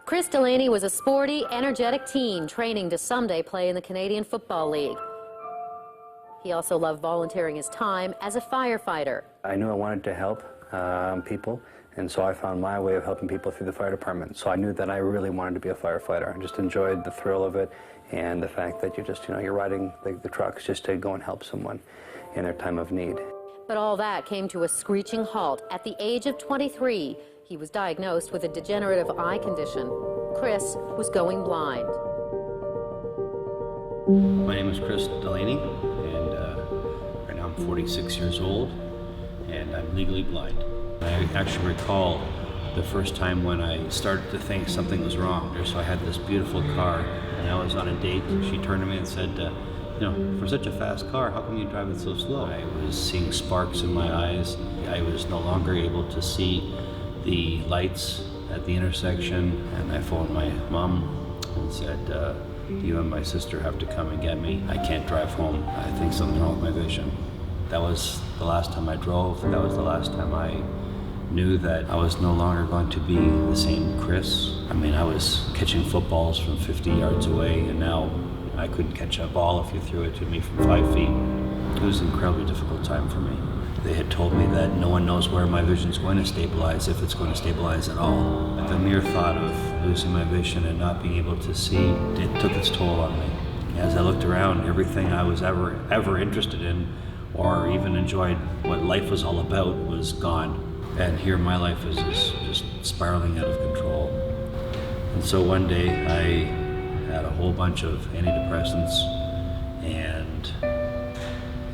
Chris Delaney was a sporty, energetic teen training to someday play in the Canadian Football League. He also loved volunteering his time as a firefighter. I knew I wanted to help people, and so I found my way of helping people through the fire department. So I knew that I really wanted to be a firefighter. I just enjoyed the thrill of it and the fact that you're riding the trucks just to go and help someone in their time of need. But all that came to a screeching halt at the age of 23. He was diagnosed with a degenerative eye condition. Chris was going blind. My name is Chris Delaney, and right now I'm 46 years old, and I'm legally blind. I actually recall the first time when I started to think something was wrong. So I had this beautiful car, and I was on a date. She turned to me and said, you know, for such a fast car, how come you drive it so slow? I was seeing sparks in my eyes. I was no longer able to see the lights at the intersection, and I phoned my mom and said, you and my sister have to come and get me. I can't drive home. I think something's wrong with my vision. That was the last time I drove. That was the last time I knew that I was no longer going to be the same Chris. I mean, I was catching footballs from 50 yards away, and now I couldn't catch a ball if you threw it to me from 5 feet. It was an incredibly difficult time for me. They had told me that no one knows where my vision's going to stabilize, if it's going to stabilize at all. The mere thought of losing my vision and not being able to see, it took its toll on me. As I looked around, everything I was ever interested in or even enjoyed what life was all about was gone. And here my life is just spiraling out of control. And so one day I had a whole bunch of antidepressants, and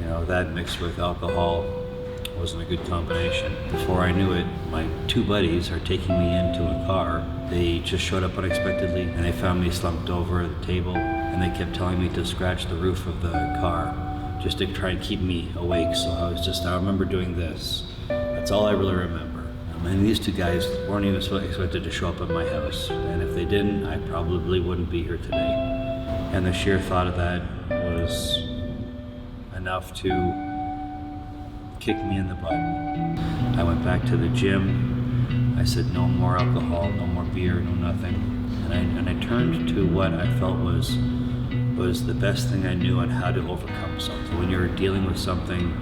you know, that mixed with alcohol wasn't a good combination. Before I knew it, my two buddies are taking me into a car. They just showed up unexpectedly, and they found me slumped over at the table, and they kept telling me to scratch the roof of the car just to try and keep me awake. So I remember doing this. That's all I really remember. And these two guys weren't even expected to show up at my house, and if they didn't, I probably wouldn't be here today. And the sheer thought of that was enough to kick me in the butt. I went back to the gym. I said no more alcohol, no more beer, no nothing. And I turned to what I felt was the best thing I knew on how to overcome something. When you're dealing with something,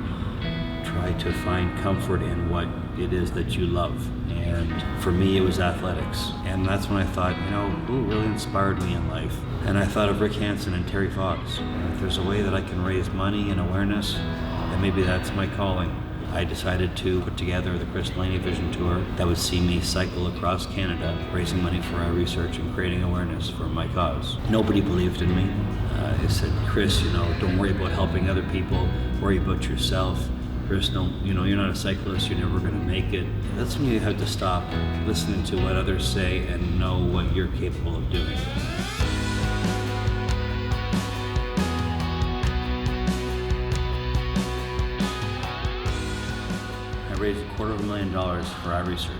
try to find comfort in what it is that you love. And for me, it was athletics. And that's when I thought, you know, who really inspired me in life? And I thought of Rick Hansen and Terry Fox. And if there's a way that I can raise money and awareness, then maybe that's my calling. I decided to put together the Chris Delaney Vision Tour that would see me cycle across Canada, raising money for our research and creating awareness for my cause. Nobody believed in me. They said, Chris, you know, don't worry about helping other people, worry about yourself. Chris, you know, you're not a cyclist, you're never gonna make it. That's when you have to stop listening to what others say and know what you're capable of doing. I raised $250,000 for our research.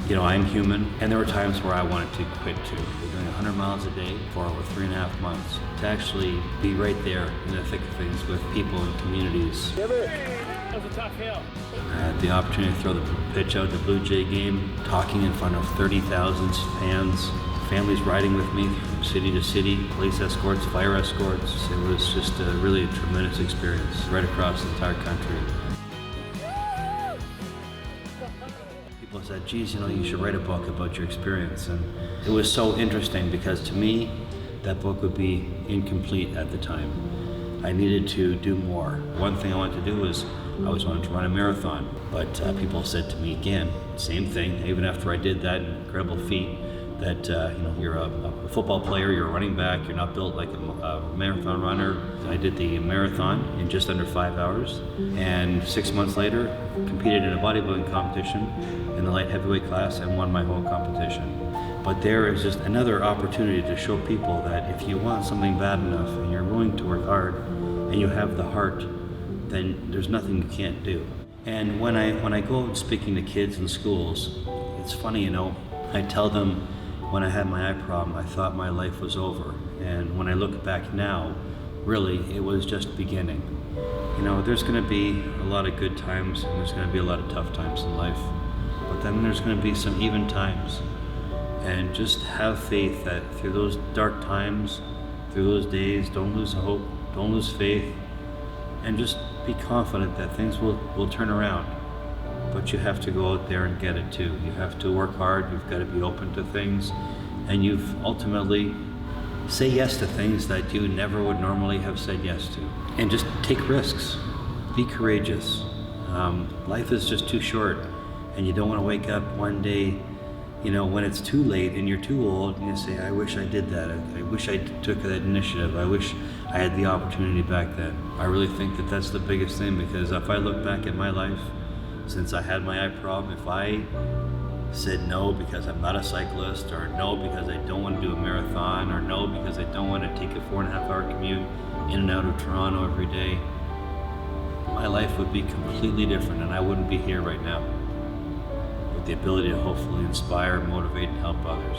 You know, I'm human, and there were times where I wanted to quit too. We're doing 100 miles a day for over 3.5 months. To actually be right there in the thick of things with people and communities. That was a tough hill. I had the opportunity to throw the pitch out at the Blue Jay game, talking in front of 30,000 fans, families riding with me from city to city, police escorts, fire escorts. It was just really a tremendous experience right across the entire country. People said, geez, you know, you should write a book about your experience. And it was so interesting because to me, that book would be incomplete at the time. I needed to do more. One thing I wanted to do was I always wanted to run a marathon, but people said to me again, same thing, even after I did that incredible feat, that you know, you're a football player, you're a running back, you're not built like a marathon runner. I did the marathon in just under 5 hours, and 6 months later, competed in a bodybuilding competition in the light heavyweight class and won my whole competition. But there is just another opportunity to show people that if you want something bad enough and you're willing to work hard and you have the heart, then there's nothing you can't do. And when I go out speaking to kids in schools, it's funny, you know, I tell them when I had my eye problem, I thought my life was over. And when I look back now, really, it was just beginning. You know, there's gonna be a lot of good times and there's gonna be a lot of tough times in life, but then there's gonna be some even times. and just have faith that through those dark times, through those days, don't lose hope, don't lose faith, and just be confident that things will turn around. But you have to go out there and get it too. You have to work hard, you've got to be open to things, and you've ultimately say yes to things that you never would normally have said yes to. And just take risks, be courageous. Life is just too short, and you don't want to wake up one day, you know, when it's too late and you're too old, and you say, I wish I did that. I wish I took that initiative. I wish I had the opportunity back then. I really think that that's the biggest thing, because if I look back at my life, since I had my eye problem, if I said no because I'm not a cyclist, or no because I don't want to do a marathon, or no because I don't want to take a 4.5-hour commute in and out of Toronto every day, my life would be completely different, and I wouldn't be here right now with the ability to hopefully inspire, motivate, and help others.